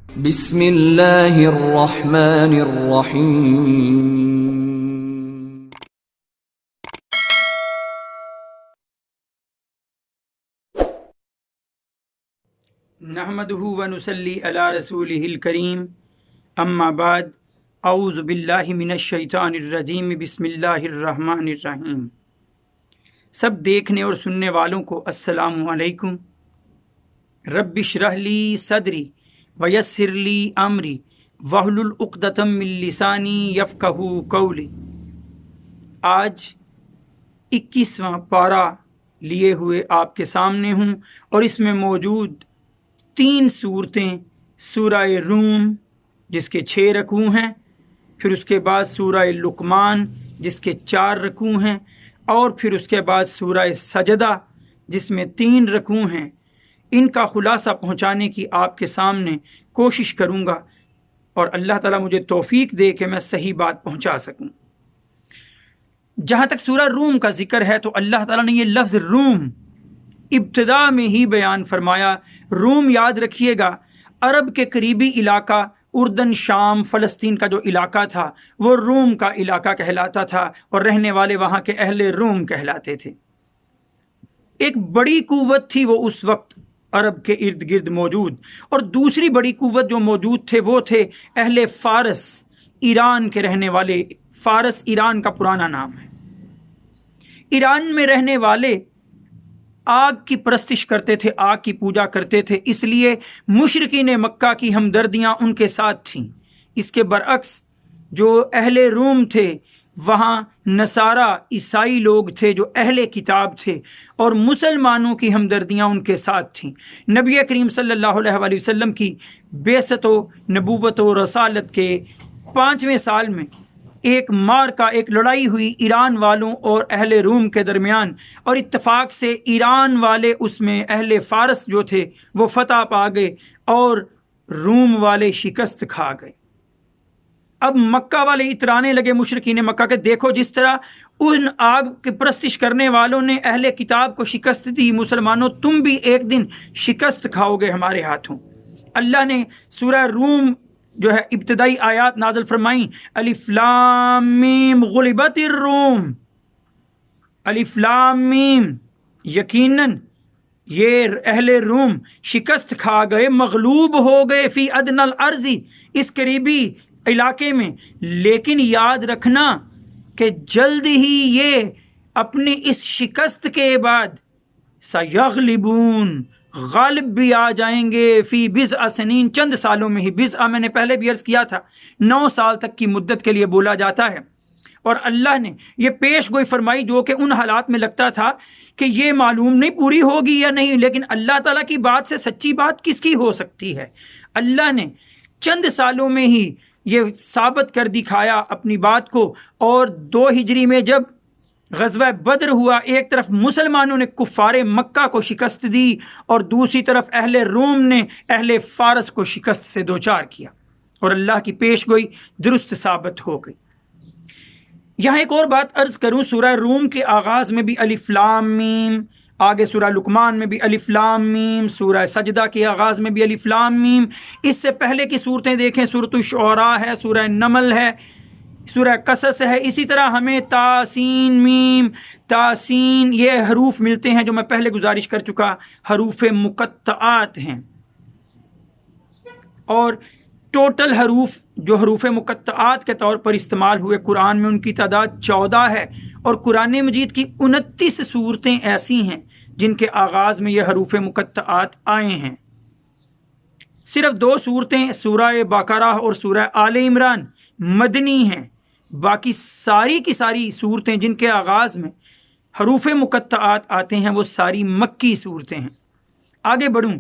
بسم اللہ الرحمن الرحیم. نحمده ونصلی علی رسولہ الکریم، اما بعد، اعوذ باللہ من الشیطان الرجیم، بسم اللہ الرحمن الرحیم. سب دیکھنے اور سننے والوں کو السلام علیکم. رب اشرح لی صدری ویسر لی امری واحلل عقدۃ من لسانی یفقہوا قولی. آج 21واں پارہ لیے ہوئے آپ کے سامنے ہوں اور اس میں موجود 3 صورتیں، سورہ روم جس کے 6 رکوع ہیں، پھر اس کے بعد سورہ لقمان جس کے 4 رکوع ہیں، اور پھر اس کے بعد سورہ سجدہ جس میں 3 رکوع ہیں. ان کا خلاصہ پہنچانے کی آپ کے سامنے کوشش کروں گا اور اللہ تعالیٰ مجھے توفیق دے کہ میں صحیح بات پہنچا سکوں. جہاں تک سورہ روم کا ذکر ہے تو اللہ تعالیٰ نے یہ لفظ روم ابتدا میں ہی بیان فرمایا. روم یاد رکھیے گا، عرب کے قریبی علاقہ، اردن، شام، فلسطین کا جو علاقہ تھا وہ روم کا علاقہ کہلاتا تھا اور رہنے والے وہاں کے اہل روم کہلاتے تھے. ایک بڑی قوت تھی وہ اس وقت عرب کے ارد گرد موجود، اور دوسری بڑی قوت جو موجود تھے وہ تھے اہل فارس، ایران کے رہنے والے. فارس ایران کا پرانا نام ہے. ایران میں رہنے والے آگ کی پرستش کرتے تھے، آگ کی پوجا کرتے تھے، اس لیے مشرکین مکہ کی ہمدردیاں ان کے ساتھ تھیں. اس کے برعکس جو اہل روم تھے وہاں نصارہ، عیسائی لوگ تھے جو اہل کتاب تھے، اور مسلمانوں کی ہمدردیاں ان کے ساتھ تھیں. نبی کریم صلی اللہ علیہ وآلہ وسلم کی بعثت و نبوت و رسالت کے 5ویں سال میں ایک معرکہ، ایک لڑائی ہوئی ایران والوں اور اہل روم کے درمیان، اور اتفاق سے ایران والے اس میں اہل فارس جو تھے وہ فتح پا گئے اور روم والے شکست کھا گئے. اب مکہ والے اترانے لگے مشرکین مکہ کے، دیکھو جس طرح ان آگ کی پرستش کرنے والوں نے اہل کتاب کو شکست دی، مسلمانوں تم بھی ایک دن شکست کھاؤ گے ہمارے ہاتھوں. اللہ نے سورہ روم جو ہے ابتدائی آیات نازل فرمائیں، الف لام میم غلبت الروم. الف لام میم، یقیناً یہ اہل روم شکست کھا گئے، مغلوب ہو گئے، فی ادنی الارض، اس قریبی علاقے میں. لیکن یاد رکھنا کہ جلد ہی یہ اپنی اس شکست کے بعد سیغلبون، غالب بھی آ جائیں گے، فی بضع سنین، چند سالوں میں ہی. بضع میں نے پہلے بھی عرض کیا تھا 9 سال تک کی مدت کے لیے بولا جاتا ہے. اور اللہ نے یہ پیش گوئی فرمائی جو کہ ان حالات میں لگتا تھا کہ یہ معلوم نہیں پوری ہوگی یا نہیں، لیکن اللہ تعالیٰ کی بات سے سچی بات کس کی ہو سکتی ہے. اللہ نے چند سالوں میں ہی یہ ثابت کر دکھایا اپنی بات کو. اور 2 ہجری میں جب غزوہ بدر ہوا، ایک طرف مسلمانوں نے کفار مکہ کو شکست دی اور دوسری طرف اہل روم نے اہل فارس کو شکست سے دوچار کیا، اور اللہ کی پیش گوئی درست ثابت ہو گئی. یہاں ایک اور بات عرض کروں، سورہ روم کے آغاز میں بھی الف لام میم، آگے سورہ لقمان میں بھی الف لام میم، سورہ سجدہ کے آغاز میں بھی الف لام میم. اس سے پہلے کی صورتیں دیکھیں، سورۃ الشعراء ہے، سورہ نمل ہے، سورہ قصص ہے. اسی طرح ہمیں تاسین میم، تاسین، یہ حروف ملتے ہیں جو میں پہلے گزارش کر چکا، حروف مقطعات ہیں. اور ٹوٹل حروف جو حروف مقطعات کے طور پر استعمال ہوئے قرآن میں ان کی تعداد 14 ہے، اور قرآن مجید کی 29 صورتیں ایسی ہیں جن کے آغاز میں یہ حروف مقطعات آئے ہیں. صرف 2 صورتیں سورہ بقرہ اور سورہ آل عمران مدنی ہیں، باقی ساری کی ساری صورتیں جن کے آغاز میں حروف مقطعات آتے ہیں وہ ساری مکی صورتیں ہیں. آگے بڑھوں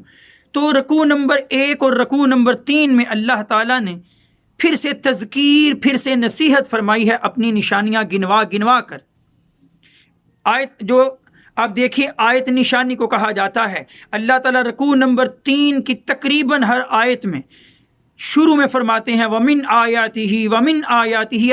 تو رکوع نمبر 1 اور رکوع نمبر 3 میں اللہ تعالیٰ نے پھر سے تذکیر، پھر سے نصیحت فرمائی ہے اپنی نشانیاں گنوا گنوا کر. آیت جو آپ دیکھیے، آیت نشانی کو کہا جاتا ہے. اللہ تعالیٰ رکوع نمبر 3 کی تقریباً ہر آیت میں شروع میں فرماتے ہیں ومن آیاتہ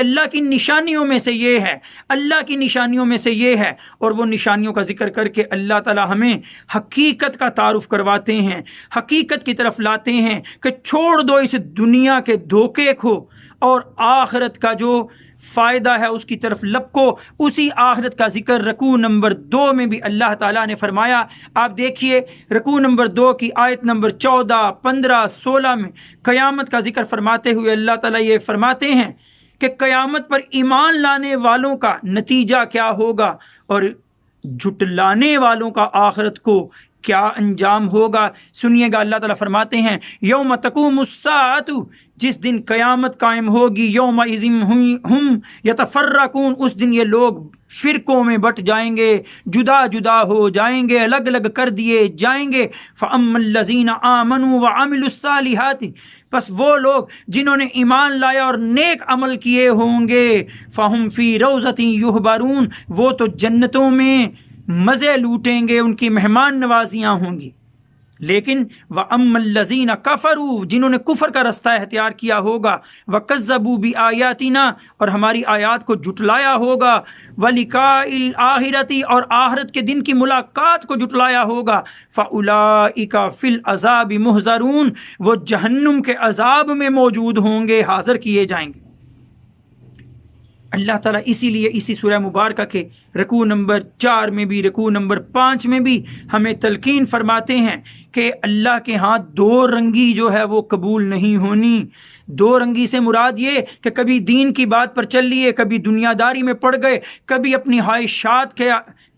اللہ کی نشانیوں میں سے یہ ہے، اللہ کی نشانیوں میں سے یہ ہے، اور وہ نشانیوں کا ذکر کر کے اللہ تعالی ہمیں حقیقت کا تعارف کرواتے ہیں، حقیقت کی طرف لاتے ہیں کہ چھوڑ دو اس دنیا کے دھوکے کو اور آخرت کا جو فائدہ ہے اس کی طرف لپکو۔ اسی آخرت کا ذکر رکوع نمبر 2 میں بھی اللہ تعالیٰ نے فرمایا۔ آپ دیکھیے رکوع نمبر 2 کی آیت نمبر 14، 15، 16 میں قیامت کا ذکر فرماتے ہوئے اللہ تعالیٰ یہ فرماتے ہیں کہ قیامت پر ایمان لانے والوں کا نتیجہ کیا ہوگا اور جھٹلانے والوں کا آخرت کو کیا انجام ہوگا۔ سنیے گا، اللہ تعالیٰ فرماتے ہیں یوم تقوم الساعۃ، جس دن قیامت قائم ہوگی، یومئذ ہم یتفرقون، اس دن یہ لوگ فرقوں میں بٹ جائیں گے، جدا جدا ہو جائیں گے، الگ الگ کر دیے جائیں گے۔ فَأَمَّا الَّذِينَ آمَنُوا وَعَمِلُوا الصَّالِحَاتِ، پس وہ لوگ جنہوں نے ایمان لایا اور نیک عمل کیے ہوں گے، فَهُمْ فِي رَوْضَةٍ يُحْبَرُونَ، وہ تو جنتوں میں مزے لوٹیں گے، ان کی مہمان نوازیاں ہوں گی۔ لیکن وَأَمَّا الَّذِينَ كَفَرُوا، جنہوں نے کفر کا رستہ اختیار کیا ہوگا، وَكَذَّبُوا بِآيَاتِنَا، اور ہماری آیات کو جھٹلایا ہوگا، وَلِقَاءِ الْآخِرَةِ، اور آخرت کے دن کی ملاقات کو جھٹلایا ہوگا، فَأُولَئِكَ فِي الْعَذَابِ مُحْضَرُونَ، وہ جہنم کے عذاب میں موجود ہوں گے، حاضر کیے جائیں گے۔ اللہ تعالیٰ اسی لیے اسی سورہ مبارکہ کے رکوع نمبر 4 میں بھی، رکوع نمبر 5 میں بھی ہمیں تلقین فرماتے ہیں کہ اللہ کے ہاں دو رنگی جو ہے وہ قبول نہیں ہونی۔ دو رنگی سے مراد یہ کہ کبھی دین کی بات پر چل لیے، کبھی دنیا داری میں پڑ گئے، کبھی اپنی خواہشات کے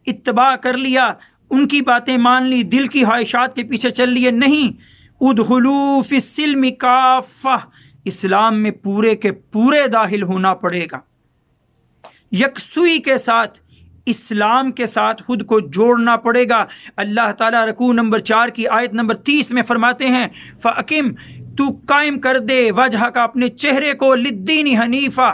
اتباع کر لیا، ان کی باتیں مان لی، دل کی خواہشات کے پیچھے چل لیے۔ نہیں، ادخلوا فی السلم کافہ، اسلام میں پورے کے پورے داخل ہونا پڑے گا، یکسوئی کے ساتھ اسلام کے ساتھ خود کو جوڑنا پڑے گا۔ اللہ تعالیٰ رکوع نمبر 4 کی آیت نمبر 30 میں فرماتے ہیں فَأَقِمْ، تو قائم کر دے وجہ کا، اپنے چہرے کو، لِلدِّینِ حنیفہ،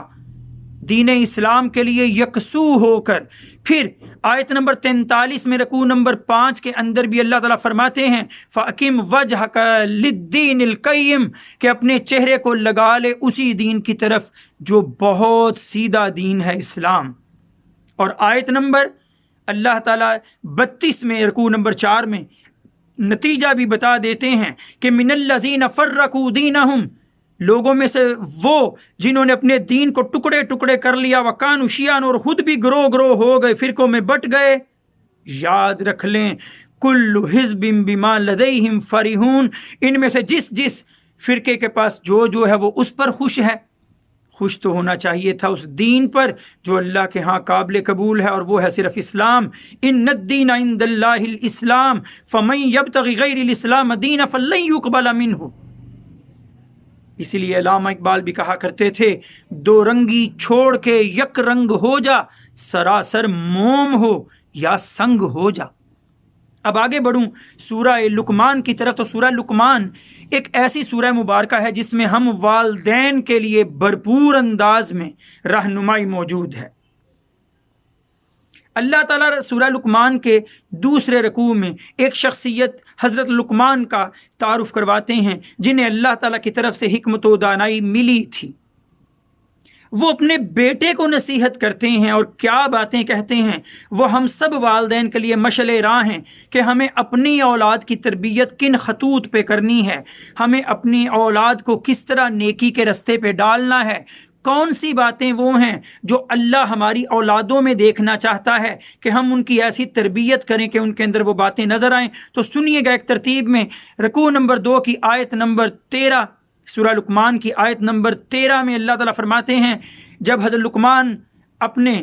دین اسلام کے لیے یکسو ہو کر۔ پھر آیت نمبر 43 میں رکوع نمبر 5 کے اندر بھی اللہ تعالیٰ فرماتے ہیں فَأَقِمْ وَجْهَكَ لِلدِّینِ الْقَیِّمِ، کہ اپنے چہرے کو لگا لے اسی دین کی طرف جو بہت سیدھا دین ہے، اسلام۔ اور آیت نمبر اللہ تعالیٰ 32 میں رکوع نمبر 4 میں نتیجہ بھی بتا دیتے ہیں کہ من الذین فرقوا دینہم، لوگوں میں سے وہ جنہوں نے اپنے دین کو ٹکڑے ٹکڑے کر لیا، وکانوا شیعاً، اور خود بھی گروہ گروہ ہو گئے، فرقوں میں بٹ گئے۔ یاد رکھ لیں کل حزب بما لدیہم فرحون، ان میں سے جس فرقے کے پاس جو ہے وہ اس پر خوش ہے۔ خوش تو ہونا چاہیے تھا اس دین پر جو اللہ کے ہاں قابل قبول ہے، اور وہ ہے صرف اسلام۔ ان الدین عند اللہ الاسلام فمن یبتغی غیر الاسلام دینا فلن یقبل منہ۔ اسی لیے علامہ اقبال بھی کہا کرتے تھے دو رنگی چھوڑ کے یک رنگ ہو جا، سراسر موم ہو یا سنگ ہو جا۔ اب آگے بڑھوں سورہ لقمان کی طرف، تو سورہ لقمان ایک ایسی سورہ مبارکہ ہے جس میں ہم والدین کے لیے بھرپور انداز میں رہنمائی موجود ہے۔ اللہ تعالیٰ سورہ لقمان کے دوسرے رکوع میں ایک شخصیت حضرت لقمان کا تعارف کرواتے ہیں جنہیں اللہ تعالیٰ کی طرف سے حکمت و دانائی ملی تھی۔ وہ اپنے بیٹے کو نصیحت کرتے ہیں اور کیا باتیں کہتے ہیں۔ وہ ہم سب والدین کے لیے مشعل راہ ہیں کہ ہمیں اپنی اولاد کی تربیت کن خطوط پہ کرنی ہے، ہمیں اپنی اولاد کو کس طرح نیکی کے رستے پہ ڈالنا ہے، کون سی باتیں وہ ہیں جو اللہ ہماری اولادوں میں دیکھنا چاہتا ہے کہ ہم ان کی ایسی تربیت کریں کہ ان کے اندر وہ باتیں نظر آئیں۔ تو سنیے گا ایک ترتیب میں، رکوع نمبر 2 کی آیت نمبر 13، سورہ لقمان کی آیت نمبر 13 میں اللہ تعالیٰ فرماتے ہیں جب حضرت لقمان اپنے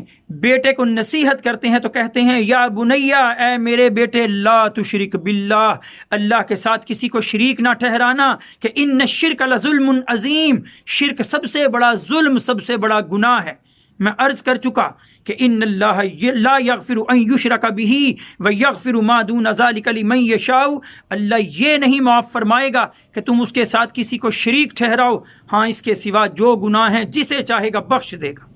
بیٹے کو نصیحت کرتے ہیں تو کہتے ہیں یا بنیا، اے میرے بیٹے، لا تشرک باللہ، اللہ کے ساتھ کسی کو شریک نہ ٹھہرانا، کہ ان الشرک لظلم عظیم، شرک سب سے بڑا ظلم، سب سے بڑا گناہ ہے۔ میں عرض کر چکا کہ ان اللہ لا یغفر ان یشرک بہ ویغفر ما دون ذلک لمن یشاء، اللہ یہ نہیں معاف فرمائے گا کہ تم اس کے ساتھ کسی کو شریک ٹھہراؤ، ہاں اس کے سوا جو گناہ ہیں جسے چاہے گا بخش دے گا۔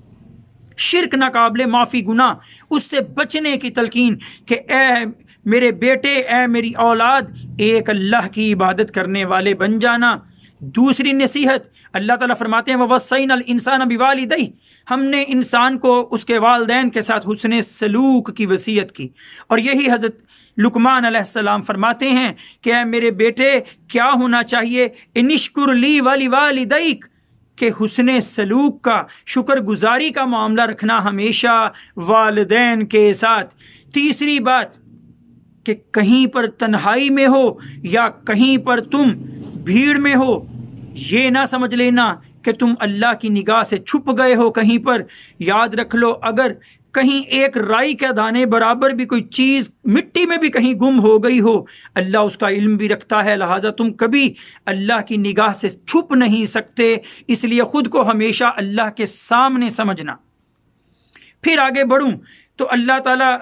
شرک ناقابل معافی گناہ، اس سے بچنے کی تلقین کہ اے میرے بیٹے، اے میری اولاد، ایک اللہ کی عبادت کرنے والے بن جانا، دوسری نصیحت اللہ تعالیٰ فرماتے ہیں وَوَصَّيْنَا الْإِنسَانَ بِوَالِدَيْهِ، ہم نے انسان کو اس کے والدین کے ساتھ حسن سلوک کی وصیت کی. اور یہی حضرت لقمان علیہ السلام فرماتے ہیں کہ اے میرے بیٹے کیا ہونا چاہیے، انشکر لی وَلِوَالِدَيْكَ، کہ حسن سلوک کا، شکر گزاری کا معاملہ رکھنا ہمیشہ والدین کے ساتھ. تیسری بات کہ کہیں پر تنہائی میں ہو یا کہیں پر تم بھیڑ میں ہو، یہ نہ سمجھ لینا کہ تم اللہ کی نگاہ سے چھپ گئے ہو کہیں پر. یاد رکھ لو اگر کہیں ایک رائی کے دانے برابر بھی کوئی چیز مٹی میں بھی کہیں گم ہو گئی ہو، اللہ اس کا علم بھی رکھتا ہے، لہٰذا تم کبھی اللہ کی نگاہ سے چھپ نہیں سکتے، اس لیے خود کو ہمیشہ اللہ کے سامنے سمجھنا. پھر آگے بڑھوں تو اللہ تعالیٰ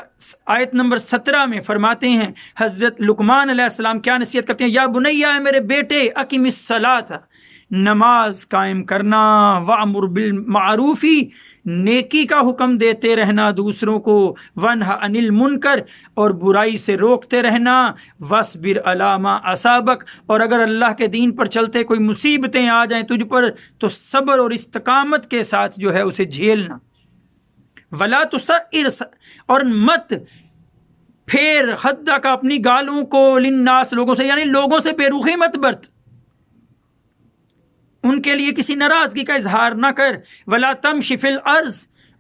آیت نمبر 17 میں فرماتے ہیں، حضرت لقمان علیہ السلام کیا نصیحت کرتے ہیں، یا بنیا، اے میرے بیٹے، اقم الصلاۃ، نماز قائم کرنا، وامر بالمعروف، نیکی کا حکم دیتے رہنا دوسروں کو، ونہا عن المنکر، اور برائی سے روکتے رہنا، واصبر علی ما اصابک، اور اگر اللہ کے دین پر چلتے کوئی مصیبتیں آ جائیں تجھ پر تو صبر اور استقامت کے ساتھ جو ہے اسے جھیلنا. ولا تسعر، اور مت پھیر حد کا اپنی گالوں کو، للناس، لوگوں سے، یعنی لوگوں سے بے رخی مت برت، ان کے لیے کسی ناراضگی کا اظہار نہ کر. ولا تمشی فی الارض،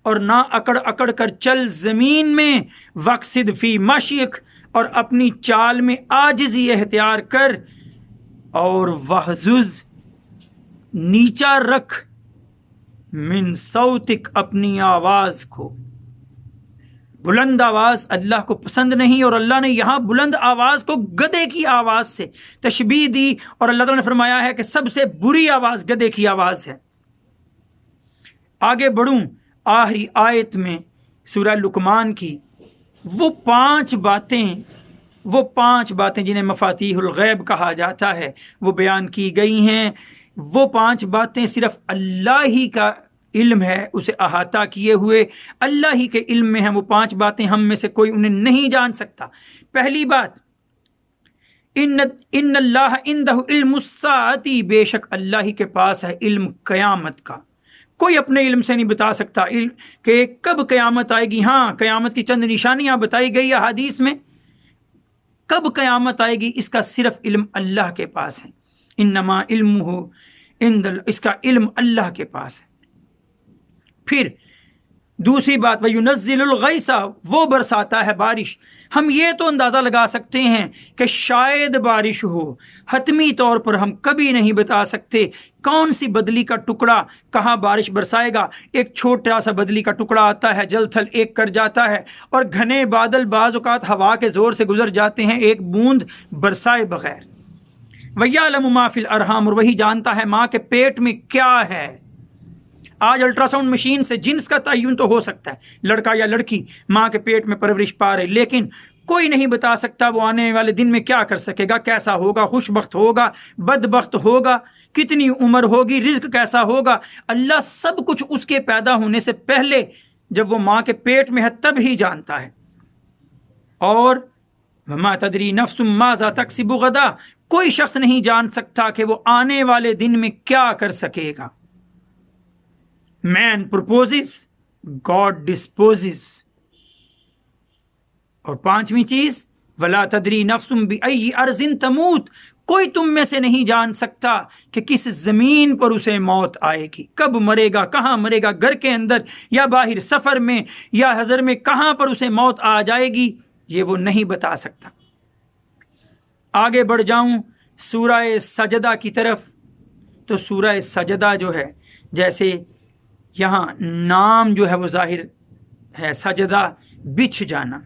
اور نہ اکڑ اکڑ کر چل زمین میں. واقصد فی مشیک، اور اپنی چال میں عاجزی اختیار کر. اور واحجز، نیچا رکھ، من صوتک، اپنی آواز کو. بلند آواز اللہ کو پسند نہیں، اور اللہ نے یہاں بلند آواز کو گدھے کی آواز سے تشبیہ دی، اور اللہ تعالیٰ نے فرمایا ہے کہ سب سے بری آواز گدھے کی آواز ہے. آگے بڑھوں آخری آیت میں سورہ لقمان کی وہ پانچ باتیں جنہیں مفاتیح الغیب کہا جاتا ہے وہ بیان کی گئی ہیں. وہ پانچ باتیں صرف اللہ ہی کا علم ہے، اسے احاطہ کیے ہوئے اللہ ہی کے علم میں ہیں. وہ پانچ باتیں ہم میں سے کوئی انہیں نہیں جان سکتا. پہلی بات، ان اللہ عندہ علم الساعۃ، بے شک اللہ ہی کے پاس ہے علم قیامت کا. کوئی اپنے علم سے نہیں بتا سکتا کہ کب قیامت آئے گی. ہاں، قیامت کی چند نشانیاں بتائی گئی احادیث میں، کب قیامت آئے گی اس کا صرف علم اللہ کے پاس ہے. انما علمہ عند، اس کا علم اللہ کے پاس ہے. پھر دوسری بات، وَيُنَزِّلُ الْغَيْثَ، وہ برساتا ہے بارش. ہم یہ تو اندازہ لگا سکتے ہیں کہ شاید بارش ہو، حتمی طور پر ہم کبھی نہیں بتا سکتے کون سی بدلی کا ٹکڑا کہاں بارش برسائے گا. ایک چھوٹا سا بدلی کا ٹکڑا آتا ہے، جل تھل ایک کر جاتا ہے، اور گھنے بادل بعض اوقات ہوا کے زور سے گزر جاتے ہیں ایک بوند برسائے بغیر. وَيَعْلَمُ مَا فِي الْأَرْحَامِ، اور وہی جانتا ہے ماں کے پیٹ میں کیا ہے. آج الٹرا ساؤنڈ مشین سے جنس کا تعین تو ہو سکتا ہے، لڑکا یا لڑکی ماں کے پیٹ میں پرورش پا رہے، لیکن کوئی نہیں بتا سکتا وہ آنے والے دن میں کیا کر سکے گا، کیسا ہوگا، خوش بخت ہوگا، بدبخت ہوگا، کتنی عمر ہوگی، رزق کیسا ہوگا. اللہ سب کچھ اس کے پیدا ہونے سے پہلے جب وہ ماں کے پیٹ میں ہے تب ہی جانتا ہے. اور وما تدری نفس ماذا تکسب غدا، کوئی شخص نہیں جان سکتا کہ وہ آنے والے دن میں کیا کر سکے گا. مین پرپوزز، گاڈ ڈسپوزز. اور پانچویں چیز، ولا تدری نفس بأی ارض تموت، کوئی تم میں سے نہیں جان سکتا کہ کس زمین پر اسے موت آئے گی، کب مرے گا، کہاں مرے گا، گھر کے اندر یا باہر، سفر میں یا حضر میں، کہاں پر اسے موت آ جائے گی یہ وہ نہیں بتا سکتا. آگے بڑھ جاؤں سورہ سجدہ کی طرف، تو سورہ سجدہ جو ہے، جیسے یہاں نام جو ہے وہ ظاہر ہے، سجدہ بچھ جانا.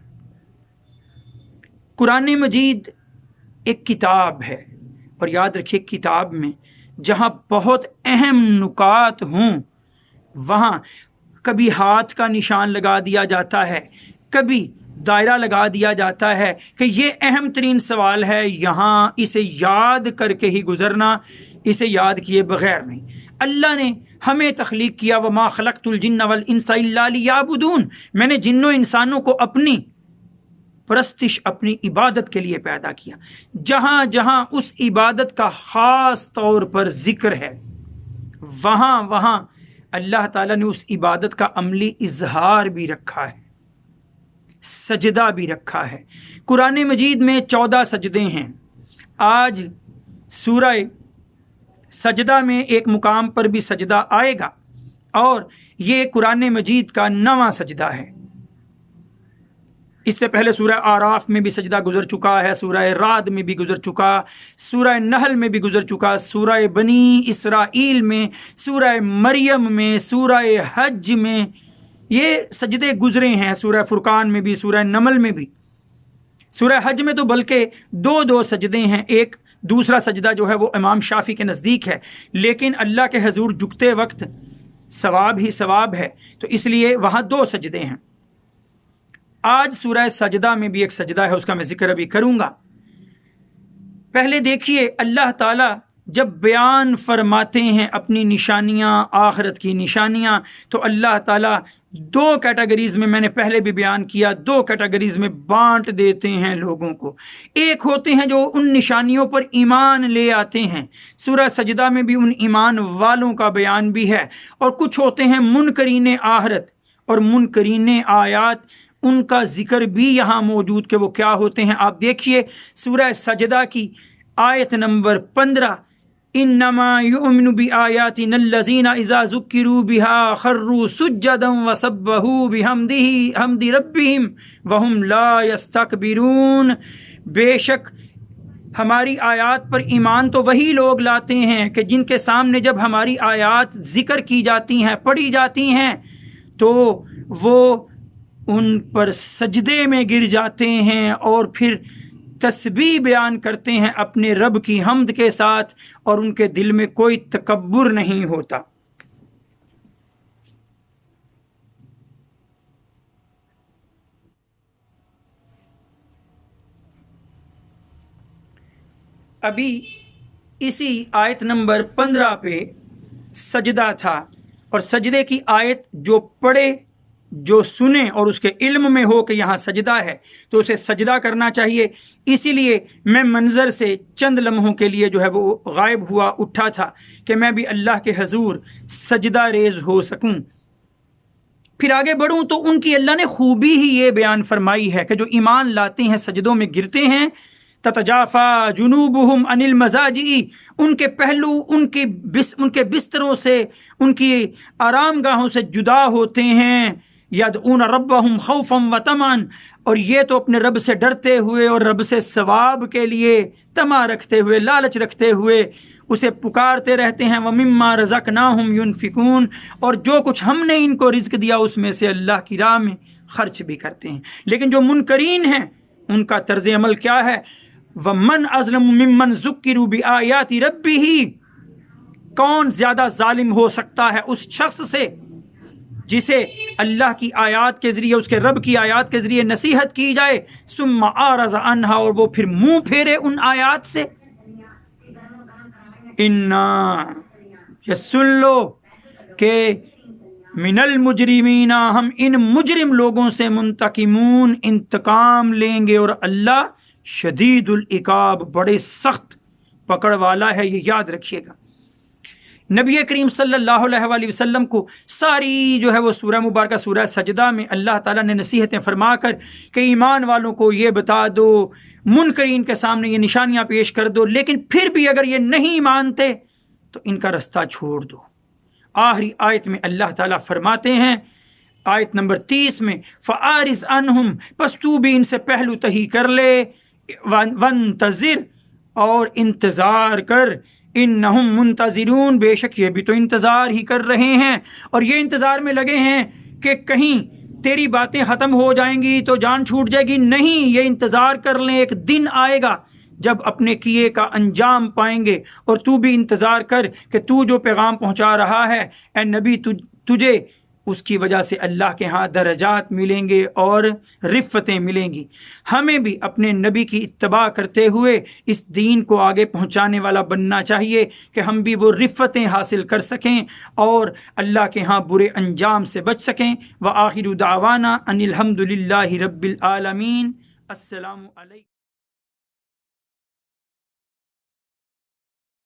قرآن مجید ایک کتاب ہے، اور یاد رکھیے کتاب میں جہاں بہت اہم نکات ہوں وہاں کبھی ہاتھ کا نشان لگا دیا جاتا ہے، کبھی دائرہ لگا دیا جاتا ہے کہ یہ اہم ترین سوال ہے، یہاں اسے یاد کر کے ہی گزرنا، اسے یاد کیے بغیر نہیں. اللہ نے ہمیں تخلیق کیا، وما خلقت الجن والانس الا لیعبدون، میں نے جنوں انسانوں کو اپنی پرستش اپنی عبادت کے لیے پیدا کیا۔ جہاں جہاں اس عبادت کا خاص طور پر ذکر ہے وہاں وہاں اللہ تعالیٰ نے اس عبادت کا عملی اظہار بھی رکھا ہے، سجدہ بھی رکھا ہے۔ قرآن مجید میں 14 سجدے ہیں۔ آج سورہ سجدہ میں ایک مقام پر بھی سجدہ آئے گا، اور یہ قرآن مجید کا 9واں سجدہ ہے۔ اس سے پہلے سورہ آراف میں بھی سجدہ گزر چکا ہے، سورہ رعد میں بھی گزر چکا، سورہ نحل میں بھی گزر چکا، سورہ بنی اسرائیل میں، سورہ مریم میں، سورہ حج میں یہ سجدے گزرے ہیں، سورہ فرقان میں بھی، سورہ نمل میں بھی۔ سورہ حج میں تو بلکہ دو سجدے ہیں، ایک دوسرا سجدہ جو ہے وہ امام شافعی کے نزدیک ہے، لیکن اللہ کے حضور جھکتے وقت ثواب ہی ثواب ہے، تو اس لیے وہاں 2 سجدے ہیں۔ آج سورہ سجدہ میں بھی ایک سجدہ ہے، اس کا میں ذکر ابھی کروں گا۔ پہلے دیکھیے اللہ تعالیٰ جب بیان فرماتے ہیں اپنی نشانیاں، آخرت کی نشانیاں، تو اللہ تعالیٰ 2 کیٹیگریز میں، میں نے پہلے بھی بیان کیا، 2 کیٹیگریز میں بانٹ دیتے ہیں لوگوں کو۔ ایک ہوتے ہیں جو ان نشانیوں پر ایمان لے آتے ہیں، سورہ سجدہ میں بھی ان ایمان والوں کا بیان بھی ہے، اور کچھ ہوتے ہیں منکرین آخرت اور منکرین آیات، ان کا ذکر بھی یہاں موجود کہ وہ کیا ہوتے ہیں۔ آپ دیکھیے سورہ سجدہ کی آیت نمبر 15، انما یؤمن بآیاتنا الذین اذا ذکروا بها خروا سجدا وسبحوا بحمد ربهم وهم لا یستکبرون۔ بے شک ہماری آیات پر ایمان تو وہی لوگ لاتے ہیں کہ جن کے سامنے جب ہماری آیات ذکر کی جاتی ہیں، پڑھی جاتی ہیں، تو وہ ان پر سجدے میں گر جاتے ہیں اور پھر تسبیح بیان کرتے ہیں اپنے رب کی حمد کے ساتھ، اور ان کے دل میں کوئی تکبر نہیں ہوتا۔ ابھی اسی آیت نمبر 15 پہ سجدہ تھا، اور سجدے کی آیت جو پڑھے، جو سنے اور اس کے علم میں ہو کہ یہاں سجدہ ہے تو اسے سجدہ کرنا چاہیے۔ اسی لیے میں منظر سے چند لمحوں کے لیے جو ہے وہ غائب ہوا اٹھا تھا کہ میں بھی اللہ کے حضور سجدہ ریز ہو سکوں۔ پھر آگے بڑھوں تو ان کی اللہ نے خوبی ہی یہ بیان فرمائی ہے کہ جو ایمان لاتے ہیں سجدوں میں گرتے ہیں، تتجافا جنوبہم عن المضاجع، ان کے پہلو ان کے بستروں سے، ان کی آرام گاہوں سے جدا ہوتے ہیں، یدعون ربہم خوفا وطمعا، اور یہ تو اپنے رب سے ڈرتے ہوئے اور رب سے ثواب کے لیے طمع رکھتے ہوئے، لالچ رکھتے ہوئے اسے پکارتے رہتے ہیں، ومما رزقناہم ینفقون، اور جو کچھ ہم نے ان کو رزق دیا اس میں سے اللہ کی راہ میں خرچ بھی کرتے ہیں۔ لیکن جو منکرین ہیں ان کا طرز عمل کیا ہے؟ وَمَنْ أَظْلَمُ مِمَّنْ ذُكِّرُوا بِآيَاتِ رَبِّهِ، کون زیادہ ظالم ہو سکتا ہے اس شخص سے جسے اللہ کی آیات کے ذریعے، اس کے رب کی آیات کے ذریعے نصیحت کی جائے، ثُمَّ أَعْرَضَ عَنْهَا، اور وہ پھر منہ پھیرے ان آیات سے۔ یہ سن لو کہ من المجرمین، ہم ان مجرم لوگوں سے منتقمون، انتقام لیں گے، اور اللہ شدید العقاب، بڑے سخت پکڑ والا ہے، یہ یاد رکھیے گا۔ نبی کریم صلی اللہ علیہ وآلہ وسلم کو ساری جو ہے وہ سورہ مبارکہ سورہ سجدہ میں اللہ تعالیٰ نے نصیحتیں فرما کر کہ ایمان والوں کو یہ بتا دو، منکرین کے سامنے یہ نشانیاں پیش کر دو، لیکن پھر بھی اگر یہ نہیں مانتے تو ان کا رستہ چھوڑ دو۔ آخری آیت میں اللہ تعالیٰ فرماتے ہیں، آیت نمبر 30 میں، فَآرِزْ عَنْهُمْ، پس تو بھی ان سے پہلو تہی کر لے، وَانْتَظِرْ، اور انتظار کر، انہم منتظرون، بے شک یہ بھی تو انتظار ہی کر رہے ہیں، اور یہ انتظار میں لگے ہیں کہ کہیں تیری باتیں ختم ہو جائیں گی تو جان چھوٹ جائے گی، نہیں، یہ انتظار کر لیں، ایک دن آئے گا جب اپنے کیے کا انجام پائیں گے۔ اور تو بھی انتظار کر کہ تو جو پیغام پہنچا رہا ہے اے نبی، تجھے اس کی وجہ سے اللہ کے ہاں درجات ملیں گے اور رفتیں ملیں گی۔ ہمیں بھی اپنے نبی کی اتباع کرتے ہوئے اس دین کو آگے پہنچانے والا بننا چاہیے کہ ہم بھی وہ رفتیں حاصل کر سکیں اور اللہ کے ہاں برے انجام سے بچ سکیں۔ وآخر دعوانا ان الحمد للہ رب العالمین۔ السلام علیکم.